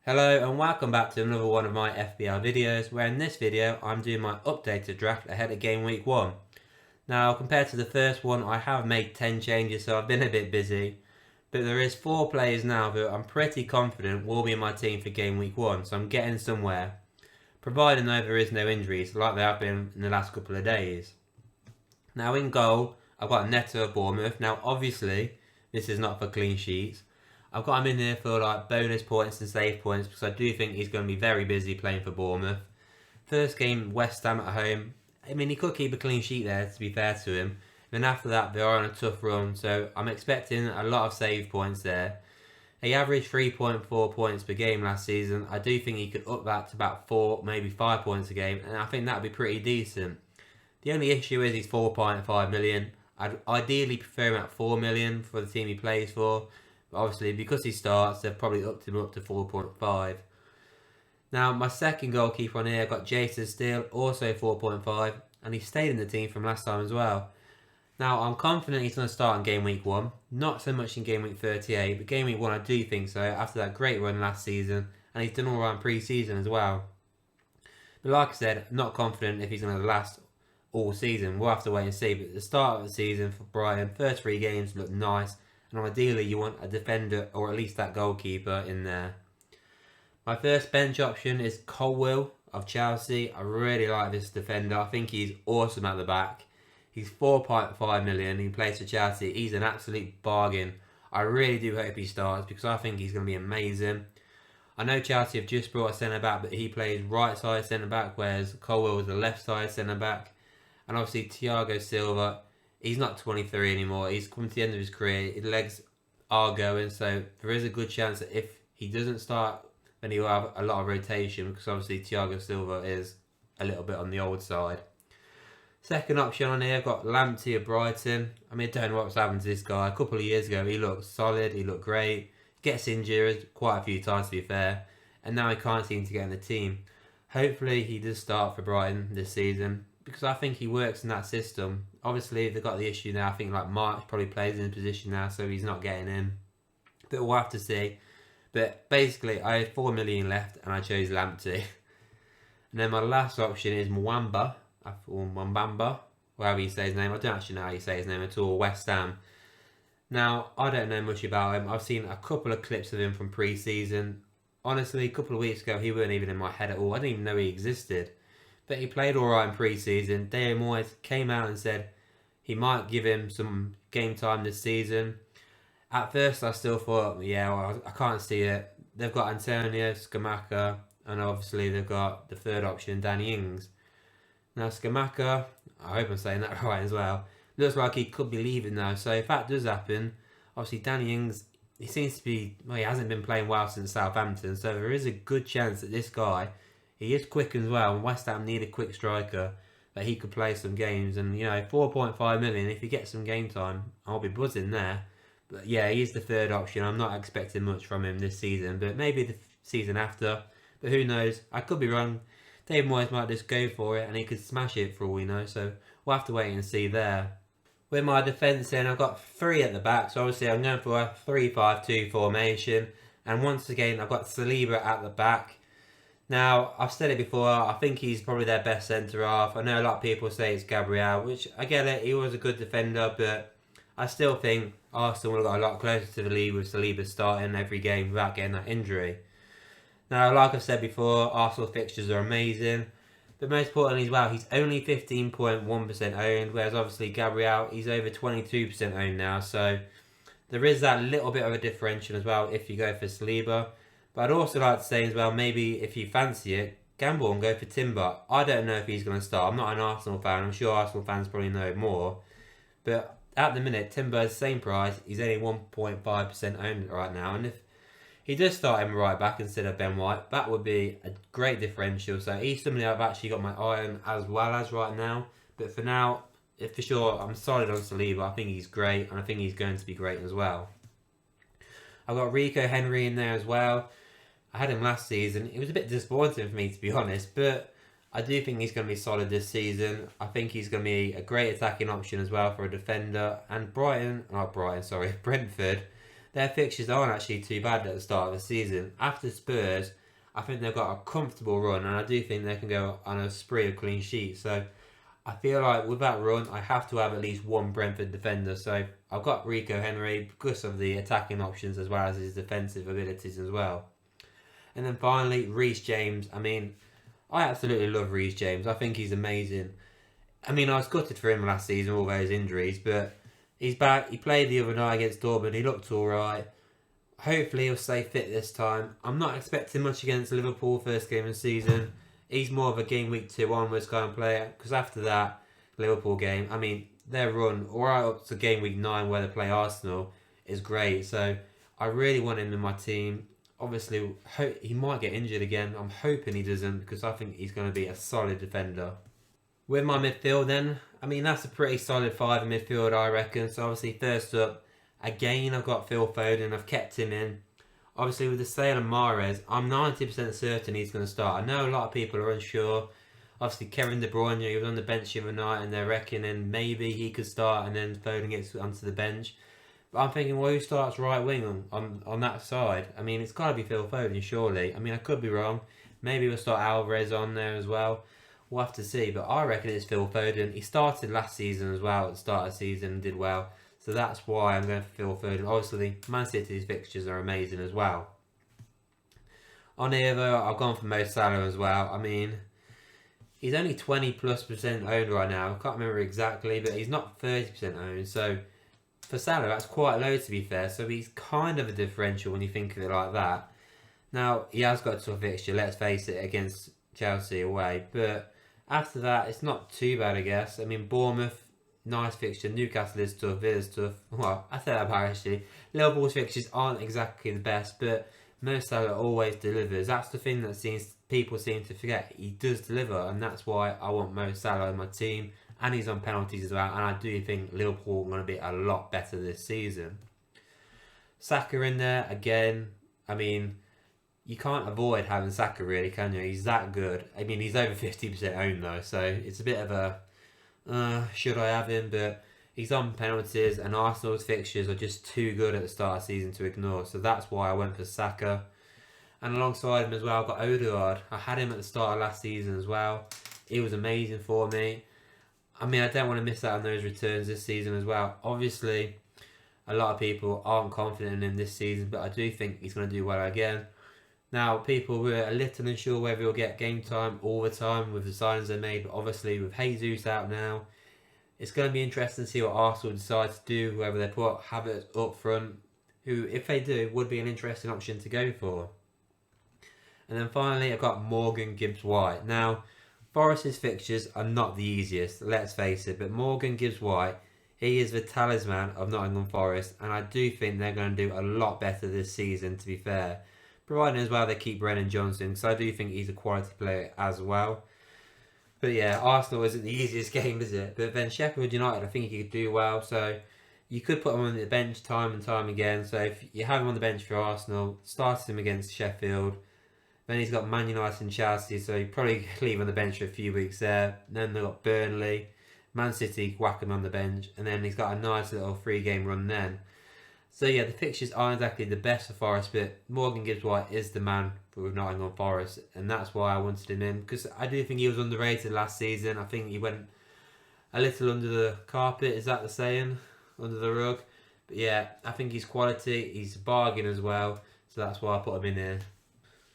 Hello and welcome back to another one of my FBL videos, where in this video I'm doing my updated draft ahead of game week 1. Now compared to the first one, I have made 10 changes, so I've been a bit busy, but there is 4 players now that I'm pretty confident will be in my team for game week 1, so I'm getting somewhere, providing though there is no injuries like there have been in the last couple of days. Now in goal, I've got Neto of Bournemouth. Now obviously, this is not for clean sheets. I've got him in here for like bonus points and save points because I do think he's going to be very busy playing for Bournemouth. First game, West Ham at home. I mean, he could keep a clean sheet there, to be fair to him. Then after that, they are on a tough run, so I'm expecting a lot of save points there. He averaged 3.4 points per game last season. I do think he could up that to about 4, maybe 5 points a game, and I think that would be pretty decent. The only issue is he's 4.5 million. I'd ideally prefer him at 4 million for the team he plays for. But obviously, because he starts, they've probably upped him up to 4.5. Now, my second goalkeeper on here, I've got Jason Steele, also 4.5. And he stayed in the team from last time as well. Now, I'm confident he's going to start in game week 1. Not so much in game week 38, but game week 1 I do think so, after that great run last season. And he's done all right in pre-season as well. But like I said, not confident if he's going to last all season. We'll have to wait and see. But at the start of the season for Brighton, first 3 games look nice. And ideally you want a defender or at least that goalkeeper in there. My first bench option is Colwill of Chelsea. I really like this defender. I think he's awesome at the back. He's 4.5 million. He plays for Chelsea. He's an absolute bargain. I really do hope he starts because I think he's going to be amazing. I know Chelsea have just brought a centre back, but he plays right side centre back, whereas Colwill is the left side centre back. And obviously Thiago Silva, he's not 23 anymore. He's come to the end of his career. His legs are going, so there is a good chance that if he doesn't start, then he'll have a lot of rotation because obviously Thiago Silva is a little bit on the old side. Second option on here, I've got Lamptey of Brighton. I mean, I don't know what's happened to this guy. A couple of years ago, he looked solid. He looked great. Gets injured quite a few times, to be fair. And now he can't seem to get in the team. Hopefully, he does start for Brighton this season because I think he works in that system. Obviously, they've got the issue now. I think like March probably plays in the position now, so he's not getting in. But we'll have to see. But basically, I had 4 million left, and I chose Lamptey. And then my last option is Mwamba, or Mwambamba, however you say his name. I don't actually know how you say his name at all. West Ham. Now, I don't know much about him. I've seen a couple of clips of him from pre-season. Honestly, a couple of weeks ago, he weren't even in my head at all. I didn't even know he existed. But he played alright in pre-season. David Moyes came out and said he might give him some game time this season. At first, I still thought, yeah, well, I can't see it. They've got Antonio, Scamacca, and obviously they've got the third option, Danny Ings. Now, Scamacca, I hope I'm saying that right as well, looks like he could be leaving now. So if that does happen, obviously Danny Ings, he seems to be, well, he hasn't been playing well since Southampton. So there is a good chance that this guy, he is quick as well, and West Ham need a quick striker that he could play some games. And, you know, 4.5 million, if he gets some game time, I'll be buzzing there. But yeah, he's the third option. I'm not expecting much from him this season, but maybe the season after. But who knows? I could be wrong. David Moyes might just go for it and he could smash it for all we know. So we'll have to wait and see there. With my defence in, I've got 3 at the back. So obviously I'm going for a 3-5-2 formation. And once again, I've got Saliba at the back. Now, I've said it before, I think he's probably their best centre-half. I know a lot of people say it's Gabriel, which I get it, he was a good defender, but I still think Arsenal would have got a lot closer to the lead with Saliba starting every game without getting that injury. Now, like I've said before, Arsenal fixtures are amazing. But most importantly as well, he's only 15.1% owned, whereas obviously Gabriel, he's over 22% owned now. So there is that little bit of a differential as well if you go for Saliba. But I'd also like to say as well, maybe if you fancy it, gamble and go for Timber. I don't know if he's going to start. I'm not an Arsenal fan. I'm sure Arsenal fans probably know more. But at the minute, Timber is the same price. He's only 1.5% owned right now. And if he does start him right back instead of Ben White, that would be a great differential. So he's somebody I've actually got my eye on as well as right now. But for now, for sure, I'm solid on Saliba. I think he's great, and I think he's going to be great as well. I've got Rico Henry in there as well. I had him last season. It was a bit disappointing for me, to be honest, but I do think he's going to be solid this season. I think he's going to be a great attacking option as well for a defender. And Brentford, their fixtures aren't actually too bad at the start of the season. After Spurs, I think they've got a comfortable run, and I do think they can go on a spree of clean sheets. So I feel like with that run, I have to have at least one Brentford defender. So I've got Rico Henry because of the attacking options as well as his defensive abilities as well. And then finally, Reece James. I mean, I absolutely love Reece James. I think he's amazing. I mean, I was gutted for him last season, all those injuries, but he's back. He played the other night against Dortmund. He looked alright. Hopefully he'll stay fit this time. I'm not expecting much against Liverpool first game of the season. He's more of a game week 2 onwards kind of player, because after that Liverpool game, I mean, their run right up to game week 9 where they play Arsenal is great. So I really want him in my team. Obviously, he might get injured again. I'm hoping he doesn't, because I think he's going to be a solid defender. With my midfield then, I mean, that's a pretty solid 5 in midfield, I reckon. So obviously, first up, again, I've got Phil Foden. I've kept him in. Obviously, with the sale of Mahrez, I'm 90% certain he's going to start. I know a lot of people are unsure. Obviously, Kevin De Bruyne, he was on the bench the other night, and they're reckoning maybe he could start, and then Foden gets onto the bench. But I'm thinking, well, who starts right wing on that side? I mean, it's got to be Phil Foden, surely. I mean, I could be wrong. Maybe we'll start Alvarez on there as well. We'll have to see. But I reckon it's Phil Foden. He started last season as well at the start of the season and did well. So that's why I'm going for Phil Foden. Obviously, Man City's fixtures are amazing as well. On here, though, I've gone for Mo Salah as well. I mean, he's only 20+% owned right now. I can't remember exactly, but he's not 30% owned. So for Salah, that's quite low to be fair. So he's kind of a differential when you think of it like that. Now, he has got a tough fixture, let's face it, against Chelsea away. But after that, it's not too bad, I guess. I mean, Bournemouth, nice fixture. Newcastle is tough. Villa's tough. Well, I say that about actually. Liverpool's fixtures aren't exactly the best, but Mo Salah always delivers. That's the thing that people seem to forget. He does deliver, and that's why I want Mo Salah in my team. And he's on penalties as well. And I do think Liverpool are going to be a lot better this season. Saka in there again. I mean, you can't avoid having Saka, really, can you? He's that good. I mean, he's over 50% owned though, so it's a bit of a should I have him? But he's on penalties, and Arsenal's fixtures are just too good at the start of the season to ignore. So that's why I went for Saka. And alongside him as well, I've got Odegaard. I had him at the start of last season as well. He was amazing for me. I mean, I don't want to miss out on those returns this season as well. Obviously, a lot of people aren't confident in him this season, but I do think he's going to do well again. Now, people were a little unsure whether he'll get game time all the time with the signings they made, but obviously with Jesus out now, it's going to be interesting to see what Arsenal decide to do, whether they put Havertz up front, who, if they do, would be an interesting option to go for. And then finally, I've got Morgan Gibbs-White. Now, Forest's fixtures are not the easiest, let's face it, but Morgan Gibbs-White, he is the talisman of Nottingham Forest, and I do think they're going to do a lot better this season, to be fair. Providing as well they keep Brennan Johnson, because I do think he's a quality player as well. But yeah, Arsenal isn't the easiest game, is it? But then Sheffield United, I think he could do well, so you could put him on the bench time and time again. So if you have him on the bench for Arsenal, start him against Sheffield. Then he's got Man United and Chelsea, so you probably leave on the bench for a few weeks there. Then they've got Burnley, Man City, whack him on the bench, and then he's got a nice little 3-game run then. So yeah, the fixtures aren't exactly the best for Forest, but Morgan Gibbs-White is the man for Nottingham Forest, and that's why I wanted him in, because I do think he was underrated last season. I think he went a little under the carpet, is that the saying? Under the rug. But yeah, I think he's quality, he's a bargain as well, so that's why I put him in here.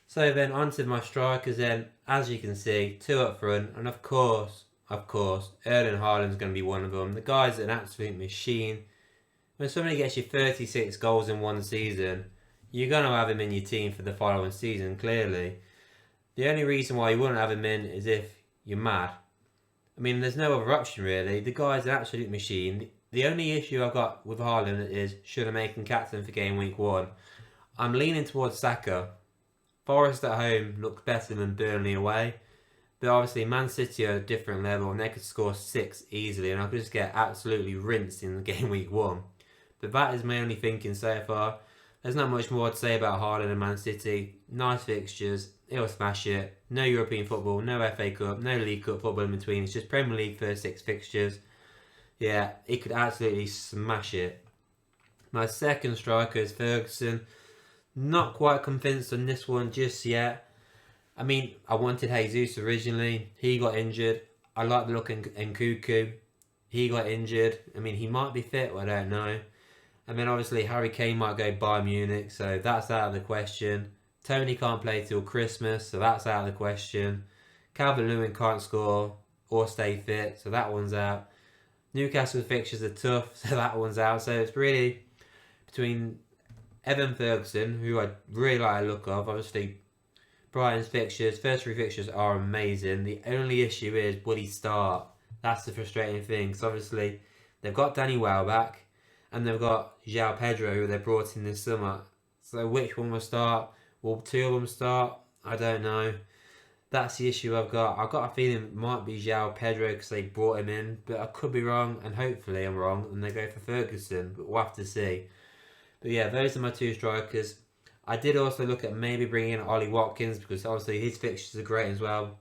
So then, on to my strikers then. As you can see, 2 up front, and of course, Erling Haaland's going to be one of them. The guy's an absolute machine. When somebody gets you 36 goals in one season, you're going to have him in your team for the following season, clearly. The only reason why you wouldn't have him in is if you're mad. I mean, there's no other option, really. The guy's an absolute machine. The only issue I've got with Haaland is, should I make him captain for game week 1? I'm leaning towards Saka. Forest at home looks better than Burnley away. But obviously Man City are a different level, and they could score 6 easily, and I could just get absolutely rinsed in the game week 1. But that is my only thinking so far. There's not much more to say about Haaland and Man City. Nice fixtures, he'll smash it. No European football, no FA Cup, no League Cup football in between. It's just Premier League first 6 fixtures. Yeah, he could absolutely smash it. My second striker is Ferguson. Not quite convinced on this one just yet. I mean, I wanted Jesus originally. He got injured. I like the look in Nkunku. He got injured. I mean, he might be fit, but I don't know. And then obviously Harry Kane might go Bayern Munich, so that's out of the question. Tony can't play till Christmas, so that's out of the question. Calvert-Lewin can't score or stay fit, so that one's out. Newcastle fixtures are tough, so that one's out. So it's really between Evan Ferguson, who I really like the look of. Obviously, Brighton's fixtures, first three fixtures are amazing. The only issue is, will he start? That's the frustrating thing, because obviously they've got Danny Welbeck and they've got João Pedro, who they brought in this summer. So which one will start? Will two of them start? I don't know. That's the issue I've got. I've got a feeling it might be João Pedro because they brought him in, but I could be wrong, and hopefully I'm wrong, and they go for Ferguson, but we'll have to see. But yeah, those are my two strikers. I did also look at maybe bringing in Ollie Watkins, because obviously his fixtures are great as well.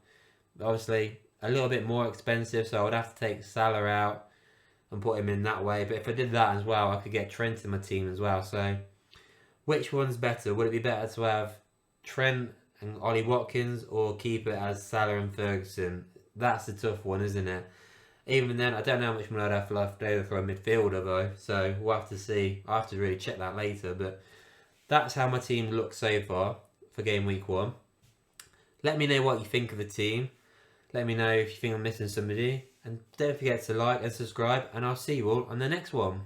But obviously, a little bit more expensive, so I would have to take Salah out and put him in that way. But if I did that as well, I could get Trent in my team as well. So, which one's better? Would it be better to have Trent and Ollie Watkins, or keep it as Salah and Ferguson? That's a tough one, isn't it? Even then, I don't know how much money I'd have left over for a midfielder though, so we'll have to see. I'll have to really check that later, but that's how my team looks so far for game week 1. Let me know what you think of the team. Let me know if you think I'm missing somebody, and don't forget to like and subscribe, and I'll see you all on the next one.